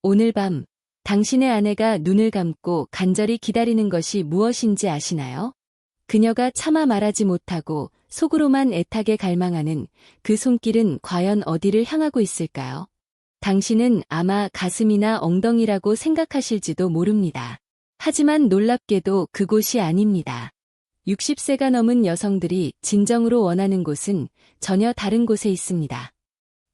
오늘 밤 당신의 아내가 눈을 감고 간절히 기다리는 것이 무엇인지 아시나요? 그녀가 차마 말하지 못하고 속으로만 애타게 갈망하는 그 손길은 과연 어디를 향하고 있을까요? 당신은 아마 가슴이나 엉덩이라고 생각하실지도 모릅니다. 하지만 놀랍게도 그곳이 아닙니다. 60세가 넘은 여성들이 진정으로 원하는 곳은 전혀 다른 곳에 있습니다.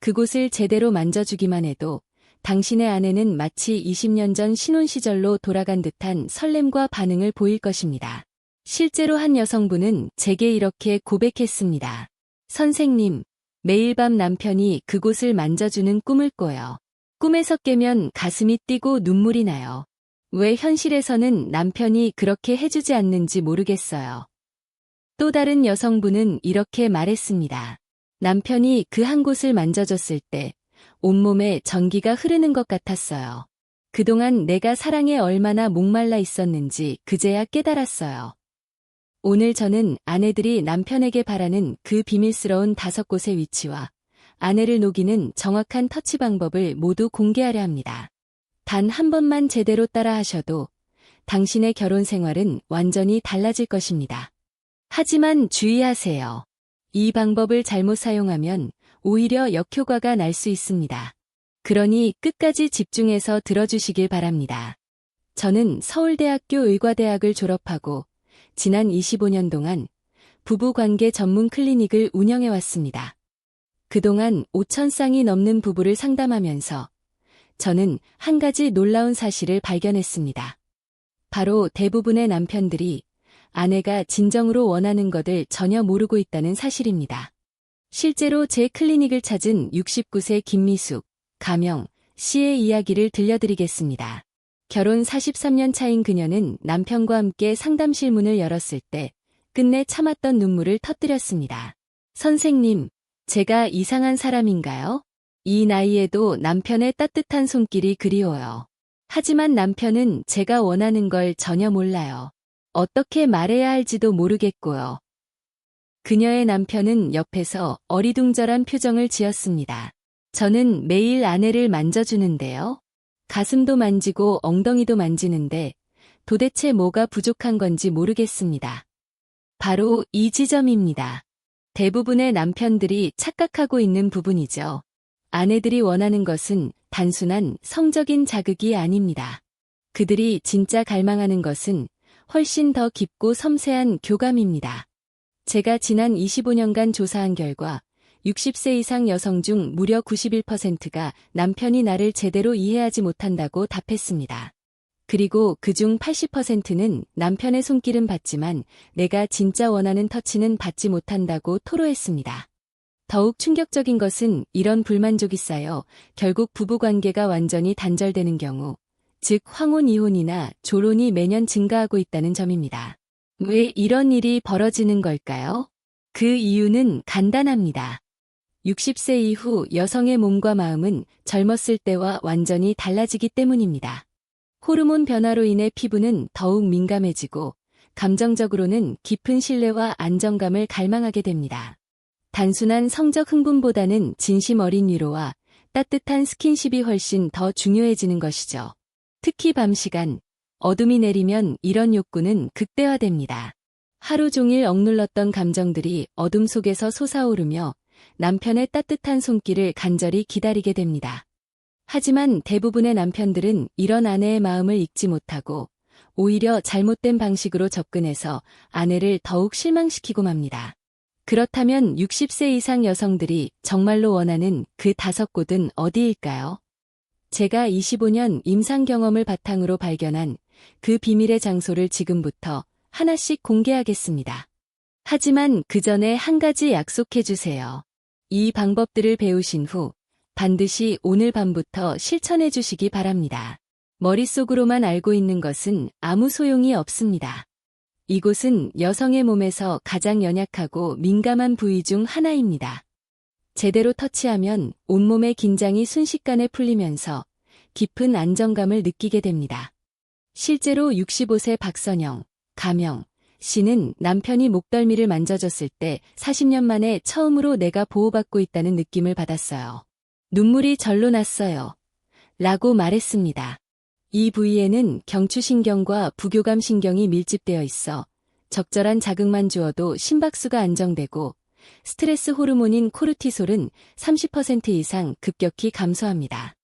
그곳을 제대로 만져주기만 해도 당신의 아내는 마치 20년 전 신혼 시절로 돌아간 듯한 설렘과 반응을 보일 것입니다. 실제로 한 여성분은 제게 이렇게 고백했습니다. 선생님, 매일 밤 남편이 그곳을 만져주는 꿈을 꿔요. 꿈에서 깨면 가슴이 뛰고 눈물이 나요. 왜 현실에서는 남편이 그렇게 해주지 않는지 모르겠어요. 또 다른 여성분은 이렇게 말했습니다. 남편이 그 한 곳을 만져줬을 때 온몸에 전기가 흐르는 것 같았어요. 그동안 내가 사랑에 얼마나 목말라 있었는지 그제야 깨달았어요. 오늘 저는 아내들이 남편에게 바라는 그 비밀스러운 5곳의 위치와 아내를 녹이는 정확한 터치 방법을 모두 공개하려 합니다. 단 한 번만 제대로 따라하셔도 당신의 결혼 생활은 완전히 달라질 것입니다. 하지만 주의하세요. 이 방법을 잘못 사용하면 오히려 역효과가 날 수 있습니다. 그러니 끝까지 집중해서 들어주시길 바랍니다. 저는 서울대학교 의과대학을 졸업하고 지난 25년 동안 부부관계 전문 클리닉을 운영해왔습니다. 그동안 5,000쌍이 넘는 부부를 상담하면서 저는 한 가지 놀라운 사실을 발견했습니다. 바로 대부분의 남편들이 아내가 진정으로 원하는 것을 전혀 모르고 있다는 사실입니다. 실제로 제 클리닉을 찾은 69세 김미숙, 가명, 씨의 이야기를 들려드리겠습니다. 결혼 43년 차인 그녀는 남편과 함께 상담실 문을 열었을 때 끝내 참았던 눈물을 터뜨렸습니다. 선생님, 제가 이상한 사람인가요? 이 나이에도 남편의 따뜻한 손길이 그리워요. 하지만 남편은 제가 원하는 걸 전혀 몰라요. 어떻게 말해야 할지도 모르겠고요. 그녀의 남편은 옆에서 어리둥절한 표정을 지었습니다. 저는 매일 아내를 만져주는데요. 가슴도 만지고 엉덩이도 만지는데 도대체 뭐가 부족한 건지 모르겠습니다. 바로 이 지점입니다. 대부분의 남편들이 착각하고 있는 부분이죠. 아내들이 원하는 것은 단순한 성적인 자극이 아닙니다. 그들이 진짜 갈망하는 것은 훨씬 더 깊고 섬세한 교감입니다. 제가 지난 25년간 조사한 결과 60세 이상 여성 중 무려 91%가 남편이 나를 제대로 이해하지 못한다고 답했습니다. 그리고 그중 80%는 남편의 손길은 받지만 내가 진짜 원하는 터치는 받지 못한다고 토로했습니다. 더욱 충격적인 것은 이런 불만족이 쌓여 결국 부부관계가 완전히 단절되는 경우, 즉 황혼 이혼이나 졸혼이 매년 증가하고 있다는 점입니다. 왜 이런 일이 벌어지는 걸까요? 그 이유는 간단합니다. 60세 이후 여성의 몸과 마음은 젊었을 때와 완전히 달라지기 때문입니다. 호르몬 변화로 인해 피부는 더욱 민감해지고 감정적으로는 깊은 신뢰와 안정감을 갈망하게 됩니다. 단순한 성적 흥분보다는 진심 어린 위로와 따뜻한 스킨십이 훨씬 더 중요해지는 것이죠. 특히 밤 시간, 어둠이 내리면 이런 욕구는 극대화됩니다. 하루 종일 억눌렀던 감정들이 어둠 속에서 솟아오르며 남편의 따뜻한 손길을 간절히 기다리게 됩니다. 하지만 대부분의 남편들은 이런 아내의 마음을 읽지 못하고 오히려 잘못된 방식으로 접근해서 아내를 더욱 실망시키고 맙니다. 그렇다면 60세 이상 여성들이 정말로 원하는 그 5곳은 어디일까요? 제가 25년 임상 경험을 바탕으로 발견한 그 비밀의 장소를 지금부터 하나씩 공개하겠습니다. 하지만 그 전에 한 가지 약속해 주세요. 이 방법들을 배우신 후 반드시 오늘 밤부터 실천해 주시기 바랍니다. 머릿속으로만 알고 있는 것은 아무 소용이 없습니다. 이곳은 여성의 몸에서 가장 연약하고 민감한 부위 중 하나입니다. 제대로 터치하면 온몸의 긴장이 순식간에 풀리면서 깊은 안정감을 느끼게 됩니다. 실제로 65세 박선영, 가명, 씨는 남편이 목덜미를 만져줬을 때 40년 만에 처음으로 내가 보호받고 있다는 느낌을 받았어요. 눈물이 절로 났어요. 라고 말했습니다. 이 부위에는 경추신경과 부교감신경이 밀집되어 있어 적절한 자극만 주어도 심박수가 안정되고 스트레스 호르몬인 코르티솔은 30% 이상 급격히 감소합니다.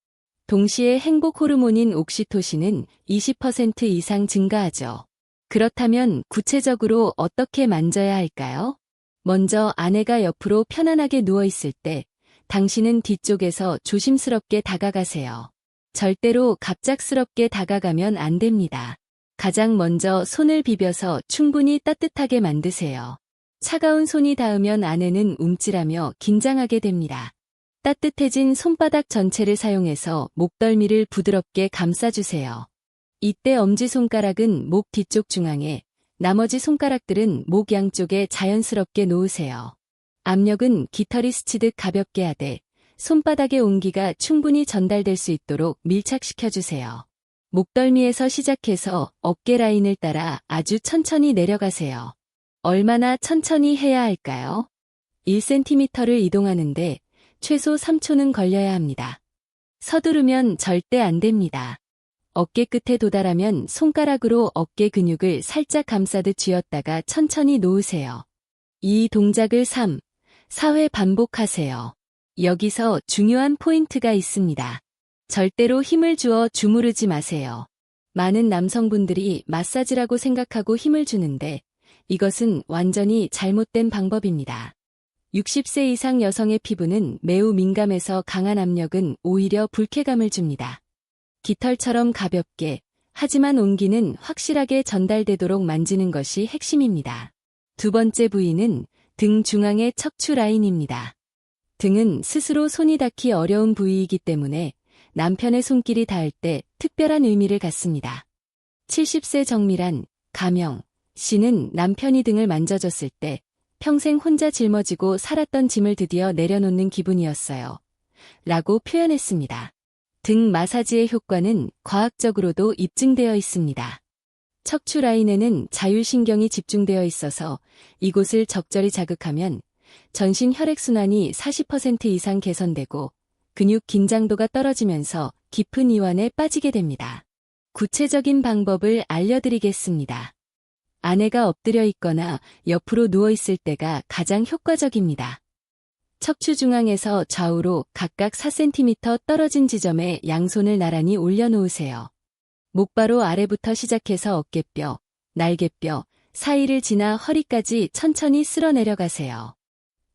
동시에 행복 호르몬인 옥시토신은 20% 이상 증가하죠. 그렇다면 구체적으로 어떻게 만져야 할까요? 먼저 아내가 옆으로 편안하게 누워있을 때 당신은 뒤쪽에서 조심스럽게 다가가세요. 절대로 갑작스럽게 다가가면 안 됩니다. 가장 먼저 손을 비벼서 충분히 따뜻하게 만드세요. 차가운 손이 닿으면 아내는 움찔하며 긴장하게 됩니다. 따뜻해진 손바닥 전체를 사용해서 목덜미를 부드럽게 감싸주세요. 이때 엄지손가락은 목 뒤쪽 중앙에, 나머지 손가락들은 목 양쪽에 자연스럽게 놓으세요. 압력은 깃털이 스치듯 가볍게 하되 손바닥의 온기가 충분히 전달될 수 있도록 밀착시켜주세요. 목덜미에서 시작해서 어깨 라인을 따라 아주 천천히 내려가세요. 얼마나 천천히 해야 할까요? 1cm를 이동하는데 최소 3초는 걸려야 합니다. 서두르면 절대 안 됩니다. 어깨 끝에 도달하면 손가락으로 어깨 근육을 살짝 감싸듯 쥐었다가 천천히 놓으세요. 이 동작을 3, 4회 반복하세요. 여기서 중요한 포인트가 있습니다. 절대로 힘을 주어 주무르지 마세요. 많은 남성분들이 마사지라고 생각하고 힘을 주는데 이것은 완전히 잘못된 방법입니다. 60세 이상 여성의 피부는 매우 민감해서 강한 압력은 오히려 불쾌감을 줍니다. 깃털처럼 가볍게, 하지만 온기는 확실하게 전달되도록 만지는 것이 핵심입니다. 두 번째 부위는 등 중앙의 척추 라인입니다. 등은 스스로 손이 닿기 어려운 부위이기 때문에 남편의 손길이 닿을 때 특별한 의미를 갖습니다. 70세 정밀한 가명 씨는 남편이 등을 만져줬을 때 평생 혼자 짊어지고 살았던 짐을 드디어 내려놓는 기분이었어요. 라고 표현했습니다. 등 마사지의 효과는 과학적으로도 입증되어 있습니다. 척추 라인에는 자율신경이 집중되어 있어서 이곳을 적절히 자극하면 전신 혈액순환이 40% 이상 개선되고 근육 긴장도가 떨어지면서 깊은 이완에 빠지게 됩니다. 구체적인 방법을 알려드리겠습니다. 아내가 엎드려 있거나 옆으로 누워 있을 때가 가장 효과적입니다. 척추 중앙에서 좌우로 각각 4cm 떨어진 지점에 양손을 나란히 올려놓으세요. 목바로 아래부터 시작해서 어깨뼈, 날개뼈 사이를 지나 허리까지 천천히 쓸어 내려가세요.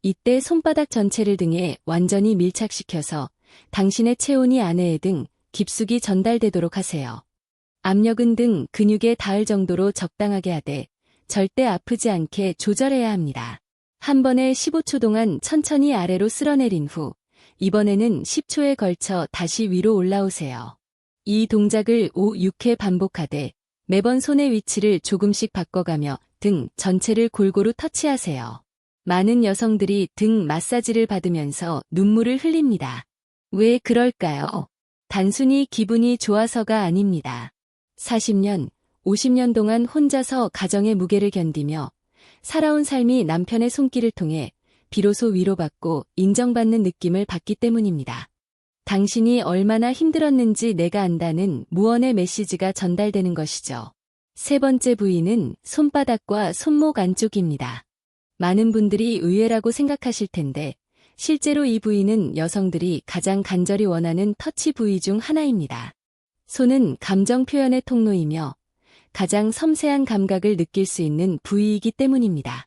이때 손바닥 전체를 등에 완전히 밀착시켜서 당신의 체온이 아내의 등 깊숙이 전달되도록 하세요. 압력은 등 근육에 닿을 정도로 적당하게 하되 절대 아프지 않게 조절해야 합니다. 한 번에 15초 동안 천천히 아래로 쓸어내린 후 이번에는 10초에 걸쳐 다시 위로 올라오세요. 이 동작을 5, 6회 반복하되 매번 손의 위치를 조금씩 바꿔가며 등 전체를 골고루 터치하세요. 많은 여성들이 등 마사지를 받으면서 눈물을 흘립니다. 왜 그럴까요? 단순히 기분이 좋아서가 아닙니다. 40년, 50년 동안 혼자서 가정의 무게를 견디며 살아온 삶이 남편의 손길을 통해 비로소 위로받고 인정받는 느낌을 받기 때문입니다. 당신이 얼마나 힘들었는지 내가 안다는 무언의 메시지가 전달되는 것이죠. 세 번째 부위는 손바닥과 손목 안쪽입니다. 많은 분들이 의외라고 생각하실 텐데 실제로 이 부위는 여성들이 가장 간절히 원하는 터치 부위 중 하나입니다. 손은 감정 표현의 통로이며 가장 섬세한 감각을 느낄 수 있는 부위이기 때문입니다.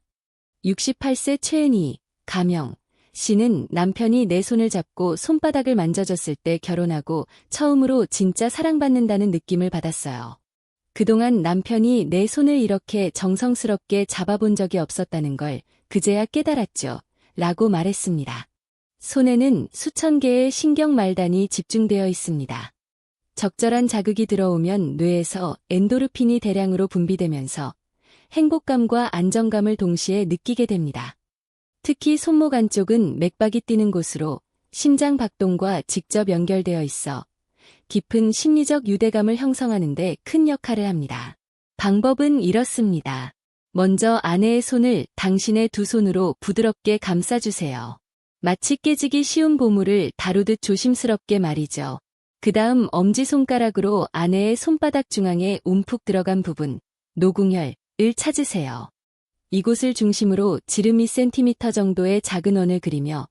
68세 최은희, 가명 씨는 남편이 내 손을 잡고 손바닥을 만져줬을 때 결혼하고 처음으로 진짜 사랑받는다는 느낌을 받았어요. 그동안 남편이 내 손을 이렇게 정성스럽게 잡아본 적이 없었다는 걸 그제야 깨달았죠. 라고 말했습니다. 손에는 수천 개의 신경 말단이 집중되어 있습니다. 적절한 자극이 들어오면 뇌에서 엔도르핀이 대량으로 분비되면서 행복감과 안정감을 동시에 느끼게 됩니다. 특히 손목 안쪽은 맥박이 뛰는 곳으로 심장 박동과 직접 연결되어 있어 깊은 심리적 유대감을 형성하는 데 큰 역할을 합니다. 방법은 이렇습니다. 먼저 아내의 손을 당신의 두 손으로 부드럽게 감싸주세요. 마치 깨지기 쉬운 보물을 다루듯 조심스럽게 말이죠. 그 다음 엄지손가락으로 아내의 손바닥 중앙에 움푹 들어간 부분, 노궁혈을 찾으세요. 이곳을 중심으로 지름 2cm 정도의 작은 원을 그리며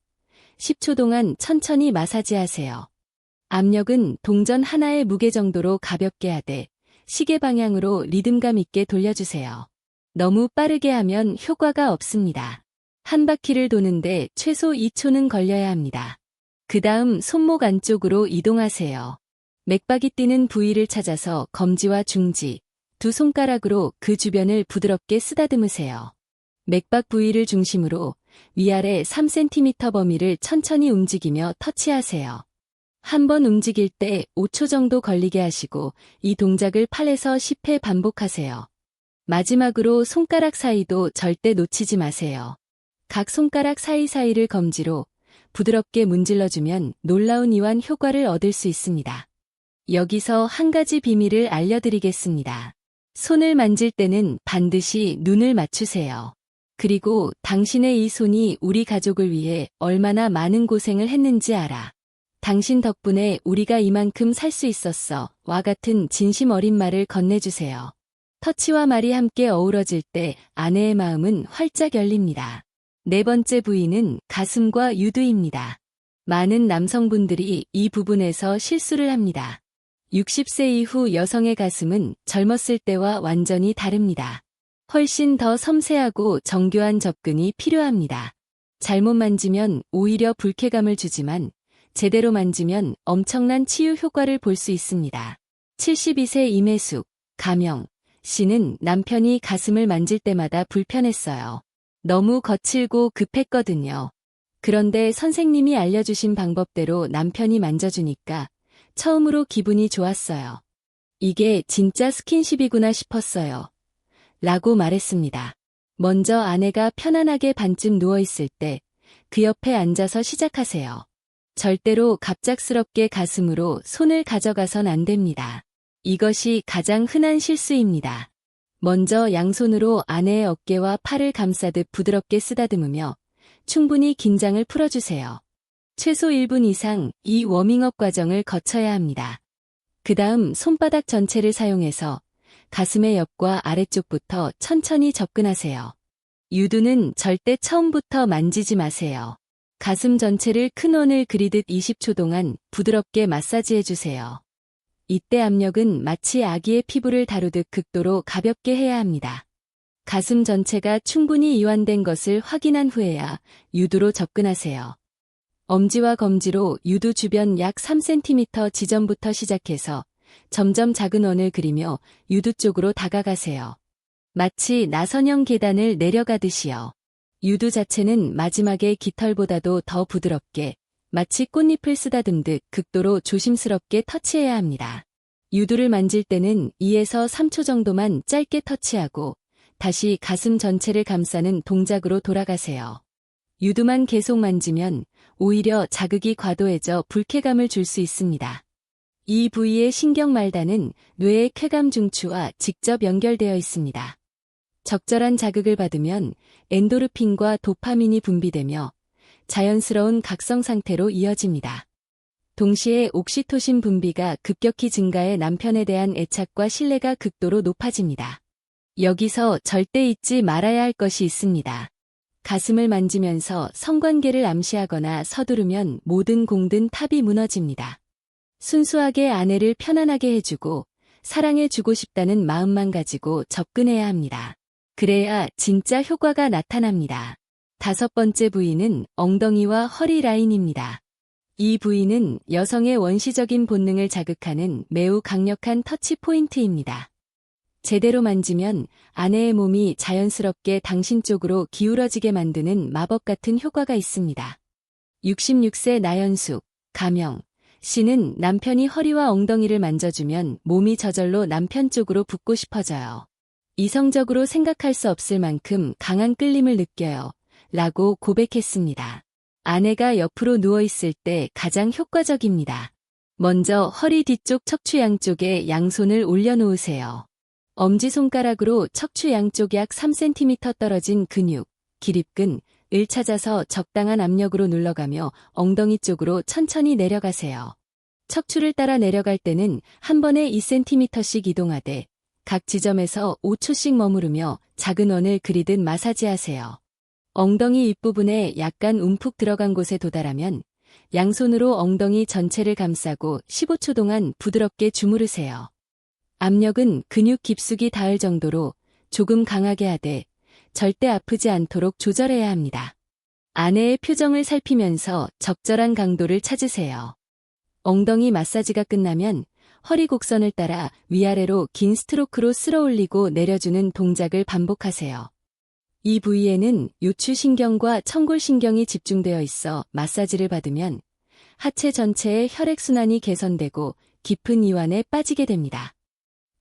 10초 동안 천천히 마사지하세요. 압력은 동전 하나의 무게 정도로 가볍게 하되 시계 방향으로 리듬감 있게 돌려주세요. 너무 빠르게 하면 효과가 없습니다. 한 바퀴를 도는데 최소 2초는 걸려야 합니다. 그 다음 손목 안쪽으로 이동하세요. 맥박이 뛰는 부위를 찾아서 검지와 중지, 두 손가락으로 그 주변을 부드럽게 쓰다듬으세요. 맥박 부위를 중심으로 위아래 3cm 범위를 천천히 움직이며 터치하세요. 한 번 움직일 때 5초 정도 걸리게 하시고 이 동작을 8에서 10회 반복하세요. 마지막으로 손가락 사이도 절대 놓치지 마세요. 각 손가락 사이사이를 검지로 부드럽게 문질러주면 놀라운 이완 효과를 얻을 수 있습니다. 여기서 한 가지 비밀을 알려드리겠습니다. 손을 만질 때는 반드시 눈을 맞추세요. 그리고 당신의 이 손이 우리 가족을 위해 얼마나 많은 고생을 했는지 알아. 당신 덕분에 우리가 이만큼 살 수 있었어. 와 같은 진심 어린 말을 건네주세요. 터치와 말이 함께 어우러질 때 아내의 마음은 활짝 열립니다. 네 번째 부위는 가슴과 유두입니다. 많은 남성분들이 이 부분에서 실수를 합니다. 60세 이후 여성의 가슴은 젊었을 때와 완전히 다릅니다. 훨씬 더 섬세하고 정교한 접근이 필요합니다. 잘못 만지면 오히려 불쾌감을 주지만 제대로 만지면 엄청난 치유 효과를 볼 수 있습니다. 72세 임혜숙, 가명, 씨는 남편이 가슴을 만질 때마다 불편했어요. 너무 거칠고 급했거든요. 그런데 선생님이 알려주신 방법대로 남편이 만져주니까 처음으로 기분이 좋았어요. 이게 진짜 스킨십이구나 싶었어요. 라고 말했습니다. 먼저 아내가 편안하게 반쯤 누워있을 때 그 옆에 앉아서 시작하세요. 절대로 갑작스럽게 가슴으로 손을 가져가선 안 됩니다. 이것이 가장 흔한 실수입니다. 먼저 양손으로 아내의 어깨와 팔을 감싸듯 부드럽게 쓰다듬으며 충분히 긴장을 풀어주세요. 최소 1분 이상 이 워밍업 과정을 거쳐야 합니다. 그 다음 손바닥 전체를 사용해서 가슴의 옆과 아래쪽부터 천천히 접근하세요. 유두는 절대 처음부터 만지지 마세요. 가슴 전체를 큰 원을 그리듯 20초 동안 부드럽게 마사지해주세요. 이때 압력은 마치 아기의 피부를 다루듯 극도로 가볍게 해야 합니다. 가슴 전체가 충분히 이완된 것을 확인한 후에야 유두로 접근하세요. 엄지와 검지로 유두 주변 약 3cm 지점부터 시작해서 점점 작은 원을 그리며 유두 쪽으로 다가가세요. 마치 나선형 계단을 내려가듯이요. 유두 자체는 마지막에 깃털보다도 더 부드럽게 마치 꽃잎을 쓰다듬듯 극도로 조심스럽게 터치해야 합니다. 유두를 만질 때는 2에서 3초 정도만 짧게 터치하고 다시 가슴 전체를 감싸는 동작으로 돌아가세요. 유두만 계속 만지면 오히려 자극이 과도해져 불쾌감을 줄 수 있습니다. 이 부위의 신경 말단은 뇌의 쾌감 중추와 직접 연결되어 있습니다. 적절한 자극을 받으면 엔도르핀과 도파민이 분비되며 자연스러운 각성 상태로 이어집니다. 동시에 옥시토신 분비가 급격히 증가해 남편에 대한 애착과 신뢰가 극도로 높아집니다. 여기서 절대 잊지 말아야 할 것이 있습니다. 가슴을 만지면서 성관계를 암시하거나 서두르면 모든 공든 탑이 무너집니다. 순수하게 아내를 편안하게 해주고 사랑해주고 싶다는 마음만 가지고 접근해야 합니다. 그래야 진짜 효과가 나타납니다. 다섯 번째 부위는 엉덩이와 허리 라인입니다. 이 부위는 여성의 원시적인 본능을 자극하는 매우 강력한 터치 포인트입니다. 제대로 만지면 아내의 몸이 자연스럽게 당신 쪽으로 기울어지게 만드는 마법 같은 효과가 있습니다. 66세 나연숙, 가명, 씨는 남편이 허리와 엉덩이를 만져주면 몸이 저절로 남편 쪽으로 붙고 싶어져요. 이성적으로 생각할 수 없을 만큼 강한 끌림을 느껴요. 라고 고백했습니다. 아내가 옆으로 누워있을 때 가장 효과적입니다. 먼저 허리 뒤쪽 척추 양쪽에 양손을 올려놓으세요. 엄지손가락으로 척추 양쪽 약 3cm 떨어진 근육, 기립근을 찾아서 적당한 압력으로 눌러가며 엉덩이 쪽으로 천천히 내려가세요. 척추를 따라 내려갈 때는 한 번에 2cm씩 이동하되 각 지점에서 5초씩 머무르며 작은 원을 그리듯 마사지하세요. 엉덩이 윗부분에 약간 움푹 들어간 곳에 도달하면 양손으로 엉덩이 전체를 감싸고 15초 동안 부드럽게 주무르세요. 압력은 근육 깊숙이 닿을 정도로 조금 강하게 하되 절대 아프지 않도록 조절해야 합니다. 아내의 표정을 살피면서 적절한 강도를 찾으세요. 엉덩이 마사지가 끝나면 허리 곡선을 따라 위아래로 긴 스트로크로 쓸어올리고 내려주는 동작을 반복하세요. 이 부위에는 요추신경과 청골신경이 집중되어 있어 마사지를 받으면 하체 전체의 혈액순환이 개선되고 깊은 이완에 빠지게 됩니다.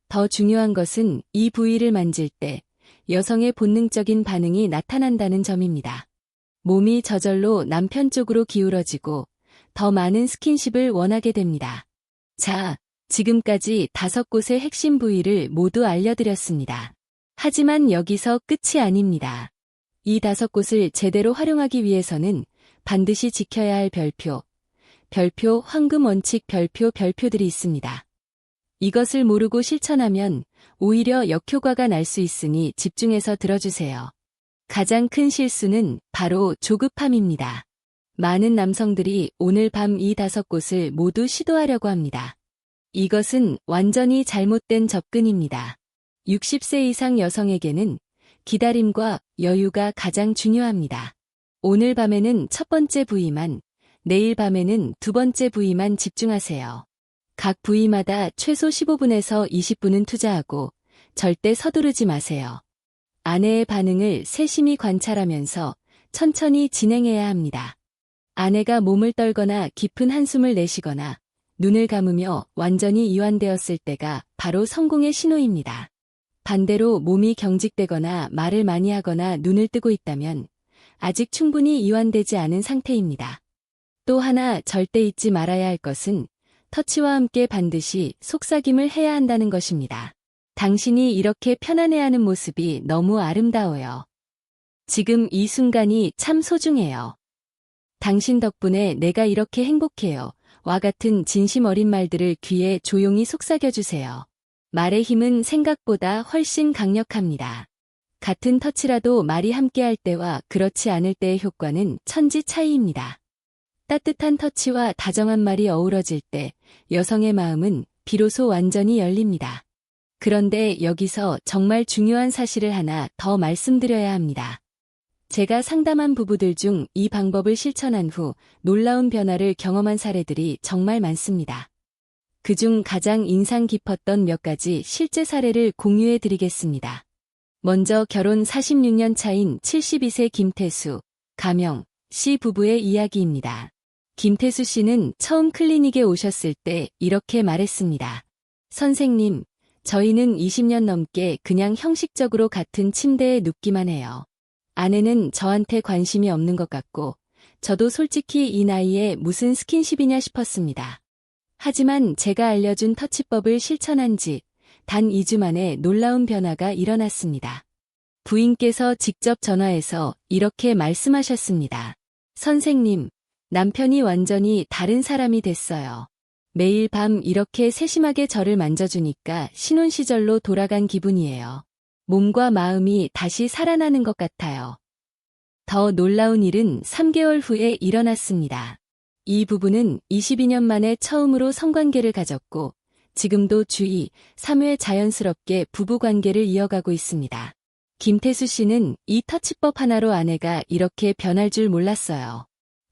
더 중요한 것은 이 부위를 만질 때 여성의 본능적인 반응이 나타난다는 점입니다. 몸이 저절로 남편 쪽으로 기울어지고 더 많은 스킨십을 원하게 됩니다. 자, 지금까지 5곳의 핵심 부위를 모두 알려드렸습니다. 하지만 여기서 끝이 아닙니다. 이 5곳을 제대로 활용하기 위해서는 반드시 지켜야 할 별표, 황금 원칙 별표들이 있습니다. 이것을 모르고 실천하면 오히려 역효과가 날 수 있으니 집중해서 들어주세요. 가장 큰 실수는 바로 조급함입니다. 많은 남성들이 오늘 밤 이 5곳을 모두 시도하려고 합니다. 이것은 완전히 잘못된 접근입니다. 60세 이상 여성에게는 기다림과 여유가 가장 중요합니다. 오늘 밤에는 첫 번째 부위만, 내일 밤에는 두 번째 부위만 집중하세요. 각 부위마다 최소 15분에서 20분은 투자하고 절대 서두르지 마세요. 아내의 반응을 세심히 관찰하면서 천천히 진행해야 합니다. 아내가 몸을 떨거나 깊은 한숨을 내쉬거나 눈을 감으며 완전히 이완되었을 때가 바로 성공의 신호입니다. 반대로 몸이 경직되거나 말을 많이 하거나 눈을 뜨고 있다면 아직 충분히 이완되지 않은 상태입니다. 또 하나 절대 잊지 말아야 할 것은 터치와 함께 반드시 속삭임을 해야 한다는 것입니다. 당신이 이렇게 편안해하는 모습이 너무 아름다워요. 지금 이 순간이 참 소중해요. 당신 덕분에 내가 이렇게 행복해요. 와 같은 진심 어린 말들을 귀에 조용히 속삭여주세요. 말의 힘은 생각보다 훨씬 강력합니다. 같은 터치라도 말이 함께할 때와 그렇지 않을 때의 효과는 천지 차이입니다. 따뜻한 터치와 다정한 말이 어우러질 때 여성의 마음은 비로소 완전히 열립니다. 그런데 여기서 정말 중요한 사실을 하나 더 말씀드려야 합니다. 제가 상담한 부부들 중 이 방법을 실천한 후 놀라운 변화를 경험한 사례들이 정말 많습니다. 그중 가장 인상 깊었던 몇 가지 실제 사례를 공유해 드리겠습니다. 먼저 결혼 46년 차인 72세 김태수, 가명 씨 부부의 이야기입니다. 김태수 씨는 처음 클리닉에 오셨을 때 이렇게 말했습니다. 선생님, 저희는 20년 넘게 그냥 형식적으로 같은 침대에 눕기만 해요. 아내는 저한테 관심이 없는 것 같고, 저도 솔직히 이 나이에 무슨 스킨십이냐 싶었습니다. 하지만 제가 알려준 터치법을 실천한 지 단 2주 만에 놀라운 변화가 일어났습니다. 부인께서 직접 전화해서 이렇게 말씀하셨습니다. 선생님, 남편이 완전히 다른 사람이 됐어요. 매일 밤 이렇게 세심하게 저를 만져주니까 신혼 시절로 돌아간 기분이에요. 몸과 마음이 다시 살아나는 것 같아요. 더 놀라운 일은 3개월 후에 일어났습니다. 이 부부는 22년 만에 처음으로 성관계를 가졌고 지금도 주 3회 자연스럽게 부부관계를 이어가고 있습니다. 김태수 씨는 이 터치법 하나로 아내가 이렇게 변할 줄 몰랐어요.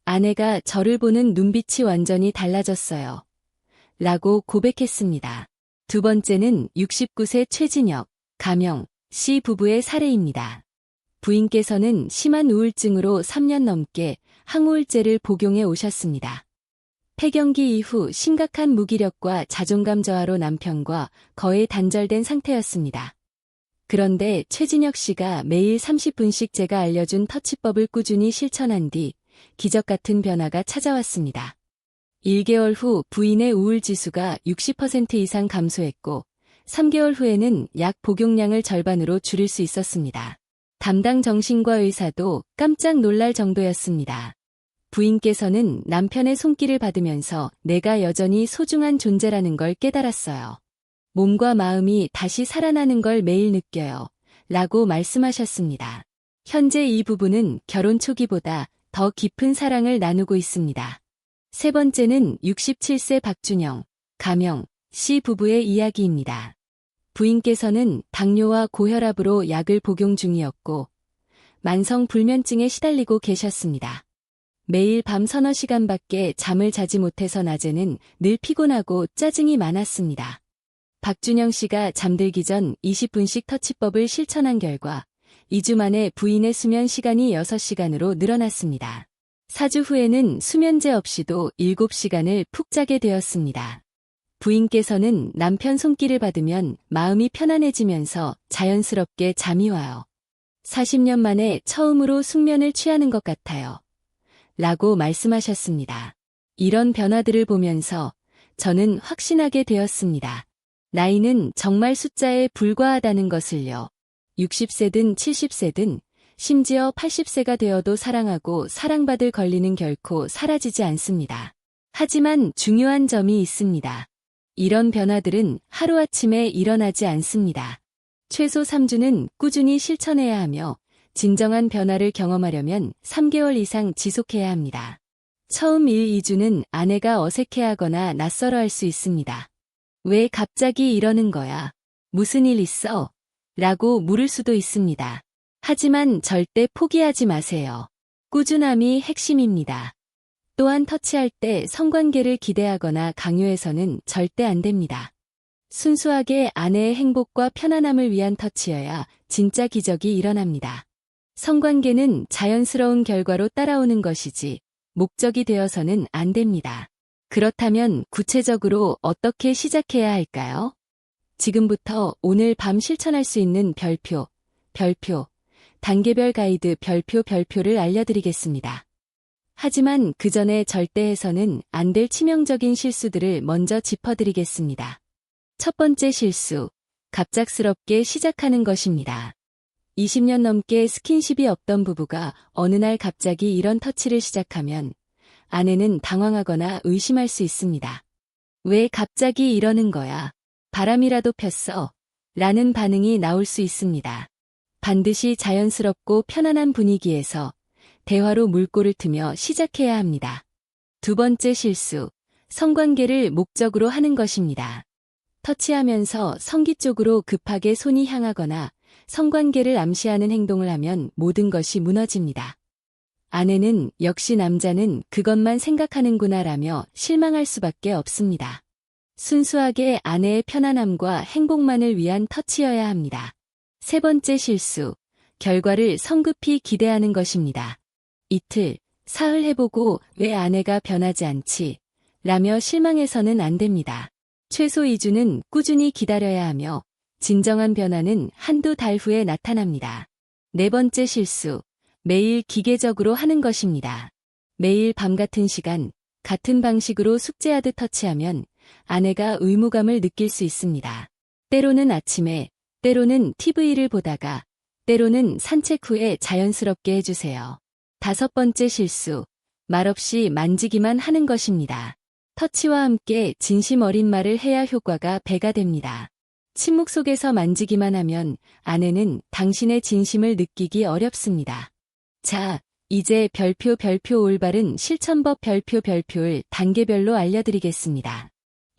아내가 저를 보는 눈빛이 완전히 달라졌어요. 라고 고백했습니다. 두 번째는 69세 최진혁, 가명 씨 부부의 사례입니다. 부인께서는 심한 우울증으로 3년 넘게 항우울제를 복용해 오셨습니다. 폐경기 이후 심각한 무기력과 자존감 저하로 남편과 거의 단절된 상태였습니다. 그런데 최진혁 씨가 매일 30분씩 제가 알려준 터치법을 꾸준히 실천한 뒤 기적 같은 변화가 찾아왔습니다. 1개월 후 부인의 우울지수가 60% 이상 감소했고 3개월 후에는 약 복용량을 절반으로 줄일 수 있었습니다. 담당 정신과 의사도 깜짝 놀랄 정도였습니다. 부인께서는 남편의 손길을 받으면서 내가 여전히 소중한 존재라는 걸 깨달았어요. 몸과 마음이 다시 살아나는 걸 매일 느껴요. 라고 말씀하셨습니다. 현재 이 부부는 결혼 초기보다 더 깊은 사랑을 나누고 있습니다. 세 번째는 67세 박준영, 가명, 씨 부부의 이야기입니다. 부인께서는 당뇨와 고혈압으로 약을 복용 중이었고 만성 불면증에 시달리고 계셨습니다. 매일 밤 서너 시간밖에 잠을 자지 못해서 낮에는 늘 피곤하고 짜증이 많았습니다. 박준영 씨가 잠들기 전 20분씩 터치법을 실천한 결과 2주 만에 부인의 수면 시간이 6시간으로 늘어났습니다. 4주 후에는 수면제 없이도 7시간을 푹 자게 되었습니다. 부인께서는 남편 손길을 받으면 마음이 편안해지면서 자연스럽게 잠이 와요. 40년 만에 처음으로 숙면을 취하는 것 같아요. 라고 말씀하셨습니다. 이런 변화들을 보면서 저는 확신하게 되었습니다. 나이는 정말 숫자에 불과하다는 것을요. 60세든 70세든 심지어 80세가 되어도 사랑하고 사랑받을 권리는 결코 사라지지 않습니다. 하지만 중요한 점이 있습니다. 이런 변화들은 하루아침에 일어나지 않습니다. 최소 3주는 꾸준히 실천해야 하며 진정한 변화를 경험하려면 3개월 이상 지속해야 합니다. 처음 1, 2주는 아내가 어색해하거나 낯설어할 수 있습니다. 왜 갑자기 이러는 거야? 무슨 일 있어? 라고 물을 수도 있습니다. 하지만 절대 포기하지 마세요. 꾸준함이 핵심입니다. 또한 터치할 때 성관계를 기대하거나 강요해서는 절대 안 됩니다. 순수하게 아내의 행복과 편안함을 위한 터치여야 진짜 기적이 일어납니다. 성관계는 자연스러운 결과로 따라오는 것이지 목적이 되어서는 안 됩니다. 그렇다면 구체적으로 어떻게 시작해야 할까요? 지금부터 오늘 밤 실천할 수 있는 별표, 단계별 가이드 별표를 알려드리겠습니다. 하지만 그 전에 절대 해서는 안 될 치명적인 실수들을 먼저 짚어드리겠습니다. 첫 번째 실수, 갑작스럽게 시작하는 것입니다. 20년 넘게 스킨십이 없던 부부가 어느 날 갑자기 이런 터치를 시작하면 아내는 당황하거나 의심할 수 있습니다. 왜 갑자기 이러는 거야? 바람이라도 폈어? 라는 반응이 나올 수 있습니다. 반드시 자연스럽고 편안한 분위기에서 대화로 물꼬를 트며 시작해야 합니다. 두 번째 실수, 성관계를 목적으로 하는 것입니다. 터치하면서 성기 쪽으로 급하게 손이 향하거나 성관계를 암시하는 행동을 하면 모든 것이 무너집니다. 아내는 역시 남자는 그것만 생각하는구나라며 실망할 수밖에 없습니다. 순수하게 아내의 편안함과 행복만을 위한 터치여야 합니다. 세 번째 실수, 결과를 성급히 기대하는 것입니다. 이틀, 사흘 해보고 왜 아내가 변하지 않지? 라며 실망해서는 안 됩니다. 최소 2주는 꾸준히 기다려야 하며 진정한 변화는 한두 달 후에 나타납니다. 네 번째 실수, 매일 기계적으로 하는 것입니다. 매일 밤 같은 시간, 같은 방식으로 숙제하듯 터치하면 아내가 의무감을 느낄 수 있습니다. 때로는 아침에, 때로는 TV를 보다가, 때로는 산책 후에 자연스럽게 해주세요. 다섯 번째 실수, 말없이 만지기만 하는 것입니다. 터치와 함께 진심 어린 말을 해야 효과가 배가 됩니다. 침묵 속에서 만지기만 하면 아내는 당신의 진심을 느끼기 어렵습니다. 자, 이제 별표 올바른 실천법 별표를 단계별로 알려드리겠습니다.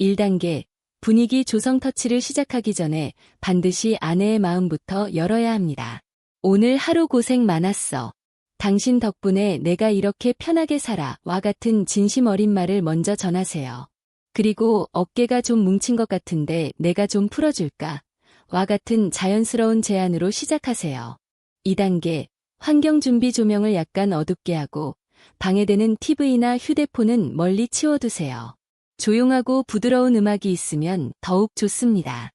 1단계, 분위기 조성 터치를 시작하기 전에 반드시 아내의 마음부터 열어야 합니다. 오늘 하루 고생 많았어. 당신 덕분에 내가 이렇게 편하게 살아 와 같은 진심 어린 말을 먼저 전하세요. 그리고 어깨가 좀 뭉친 것 같은데 내가 좀 풀어줄까? 와 같은 자연스러운 제안으로 시작하세요. 2단계, 환경 준비 조명을 약간 어둡게 하고 방해되는 TV나 휴대폰은 멀리 치워두세요. 조용하고 부드러운 음악이 있으면 더욱 좋습니다.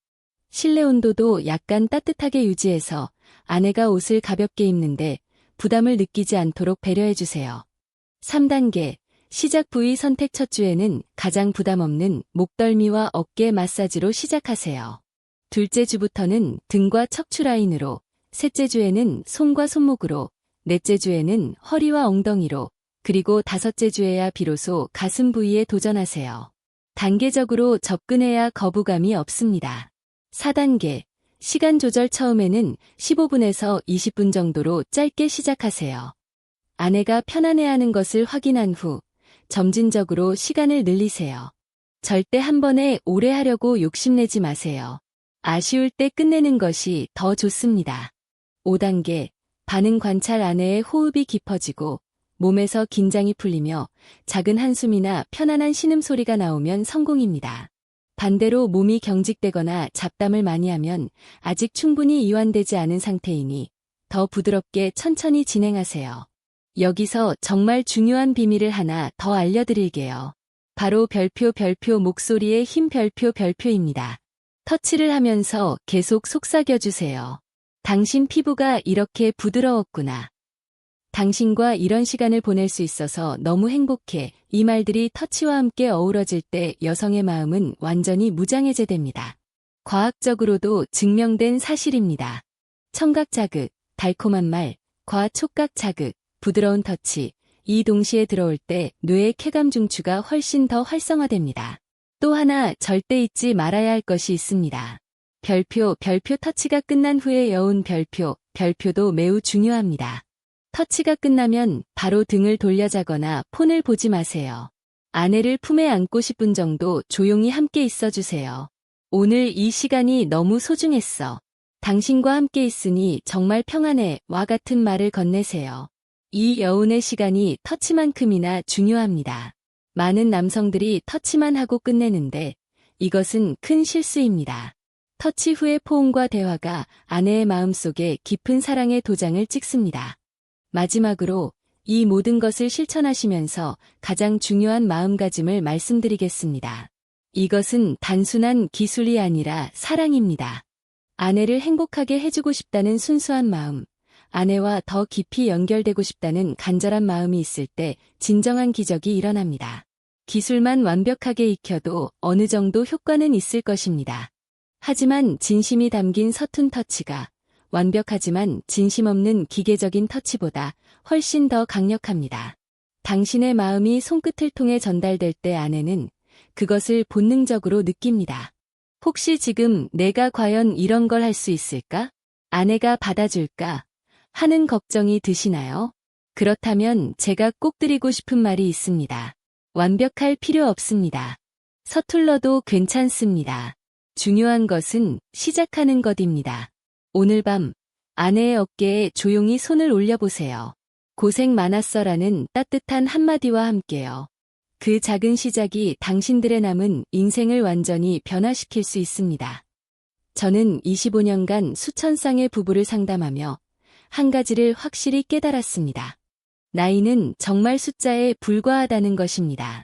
실내 온도도 약간 따뜻하게 유지해서 아내가 옷을 가볍게 입는데 부담을 느끼지 않도록 배려해주세요. 3단계, 시작 부위 선택. 첫 주에는 가장 부담 없는 목덜미와 어깨 마사지로 시작하세요. 둘째 주부터는 등과 척추 라인으로, 셋째 주에는 손과 손목으로, 넷째 주에는 허리와 엉덩이로, 그리고 다섯째 주에야 비로소 가슴 부위에 도전하세요. 단계적으로 접근해야 거부감이 없습니다. 4단계. 시간 조절. 처음에는 15분에서 20분 정도로 짧게 시작하세요. 아내가 편안해하는 것을 확인한 후 점진적으로 시간을 늘리세요. 절대 한 번에 오래 하려고 욕심내지 마세요. 아쉬울 때 끝내는 것이 더 좋습니다. 5단계. 반응 관찰. 아내의 호흡이 깊어지고 몸에서 긴장이 풀리며 작은 한숨이나 편안한 신음소리가 나오면 성공입니다. 반대로 몸이 경직되거나 잡담을 많이 하면 아직 충분히 이완되지 않은 상태이니 더 부드럽게 천천히 진행하세요. 여기서 정말 중요한 비밀을 하나 더 알려드릴게요. 바로 별표 목소리의 힘. 별표입니다. 터치를 하면서 계속 속삭여주세요. 당신 피부가 이렇게 부드러웠구나. 당신과 이런 시간을 보낼 수 있어서 너무 행복해. 이 말들이 터치와 함께 어우러질 때 여성의 마음은 완전히 무장해제됩니다. 과학적으로도 증명된 사실입니다. 청각 자극, 달콤한 말, 과촉각 자극, 부드러운 터치, 이 동시에 들어올 때 뇌의 쾌감 중추가 훨씬 더 활성화됩니다. 또 하나 절대 잊지 말아야 할 것이 있습니다. 별표 터치가 끝난 후에 여운 별표도 매우 중요합니다. 터치가 끝나면 바로 등을 돌려자거나 폰을 보지 마세요. 아내를 품에 안고 10분 정도 조용히 함께 있어주세요. 오늘 이 시간이 너무 소중했어. 당신과 함께 있으니 정말 평안해. 와 같은 말을 건네세요. 이 여운의 시간이 터치만큼이나 중요합니다. 많은 남성들이 터치만 하고 끝내는데 이것은 큰 실수입니다. 터치 후의 포옹과 대화가 아내의 마음속에 깊은 사랑의 도장을 찍습니다. 마지막으로 이 모든 것을 실천하시면서 가장 중요한 마음가짐을 말씀드리겠습니다. 이것은 단순한 기술이 아니라 사랑입니다. 아내를 행복하게 해주고 싶다는 순수한 마음, 아내와 더 깊이 연결되고 싶다는 간절한 마음이 있을 때 진정한 기적이 일어납니다. 기술만 완벽하게 익혀도 어느 정도 효과는 있을 것입니다. 하지만 진심이 담긴 서툰 터치가 완벽하지만 진심 없는 기계적인 터치보다 훨씬 더 강력합니다. 당신의 마음이 손끝을 통해 전달될 때 아내는 그것을 본능적으로 느낍니다. 혹시 지금 내가 과연 이런 걸 할 수 있을까? 아내가 받아줄까? 하는 걱정이 드시나요? 그렇다면 제가 꼭 드리고 싶은 말이 있습니다. 완벽할 필요 없습니다. 서툴러도 괜찮습니다. 중요한 것은 시작하는 것입니다. 오늘 밤 아내의 어깨에 조용히 손을 올려보세요. 고생 많았어라는 따뜻한 한마디와 함께요. 그 작은 시작이 당신들의 남은 인생을 완전히 변화시킬 수 있습니다. 저는 25년간 수천 쌍의 부부를 상담하며 한 가지를 확실히 깨달았습니다. 나이는 정말 숫자에 불과하다는 것입니다.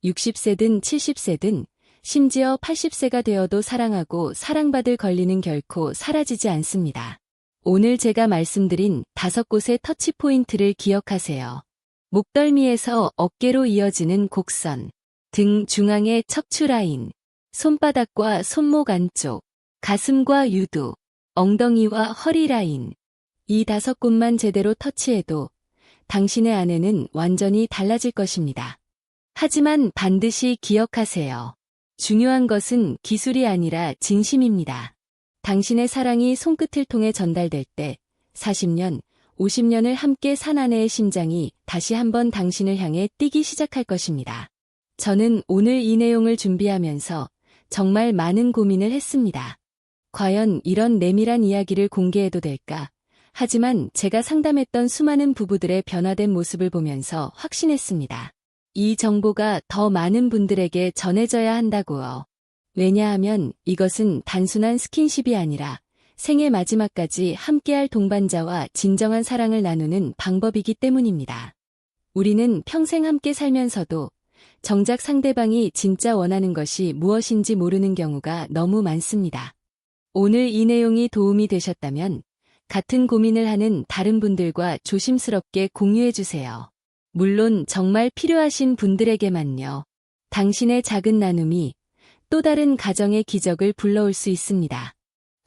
60세든 70세든 심지어 80세가 되어도 사랑하고 사랑받을 권리는 결코 사라지지 않습니다. 오늘 제가 말씀드린 5곳의 터치 포인트를 기억하세요. 목덜미에서 어깨로 이어지는 곡선, 등 중앙의 척추 라인, 손바닥과 손목 안쪽, 가슴과 유두, 엉덩이와 허리 라인. 이 5곳만 제대로 터치해도 당신의 아내는 완전히 달라질 것입니다. 하지만 반드시 기억하세요. 중요한 것은 기술이 아니라 진심입니다. 당신의 사랑이 손끝을 통해 전달될 때 40년, 50년을 함께 산 아내의 심장이 다시 한번 당신을 향해 뛰기 시작할 것입니다. 저는 오늘 이 내용을 준비하면서 정말 많은 고민을 했습니다. 과연 이런 내밀한 이야기를 공개해도 될까? 하지만 제가 상담했던 수많은 부부들의 변화된 모습을 보면서 확신했습니다. 이 정보가 더 많은 분들에게 전해져야 한다고요. 왜냐하면 이것은 단순한 스킨십이 아니라 생의 마지막까지 함께할 동반자와 진정한 사랑을 나누는 방법이기 때문입니다. 우리는 평생 함께 살면서도 정작 상대방이 진짜 원하는 것이 무엇인지 모르는 경우가 너무 많습니다. 오늘 이 내용이 도움이 되셨다면 같은 고민을 하는 다른 분들과 조심스럽게 공유해주세요. 물론 정말 필요하신 분들에게만요. 당신의 작은 나눔이 또 다른 가정의 기적을 불러올 수 있습니다.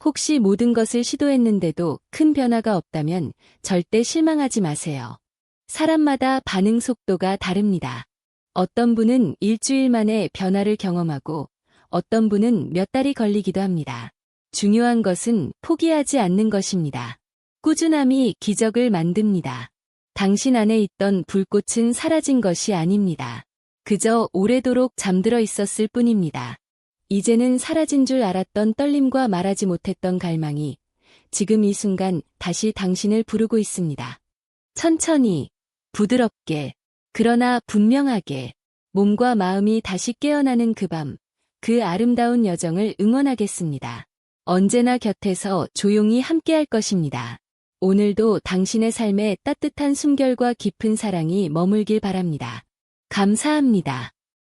혹시 모든 것을 시도했는데도 큰 변화가 없다면 절대 실망하지 마세요. 사람마다 반응 속도가 다릅니다. 어떤 분은 일주일 만에 변화를 경험하고 어떤 분은 몇 달이 걸리기도 합니다. 중요한 것은 포기하지 않는 것입니다. 꾸준함이 기적을 만듭니다. 당신 안에 있던 불꽃은 사라진 것이 아닙니다. 그저 오래도록 잠들어 있었을 뿐입니다. 이제는 사라진 줄 알았던 떨림과 말하지 못했던 갈망이 지금 이 순간 다시 당신을 부르고 있습니다. 천천히, 부드럽게, 그러나 분명하게 몸과 마음이 다시 깨어나는 그 밤, 그 아름다운 여정을 응원하겠습니다. 언제나 곁에서 조용히 함께할 것입니다. 오늘도 당신의 삶에 따뜻한 숨결과 깊은 사랑이 머물길 바랍니다. 감사합니다.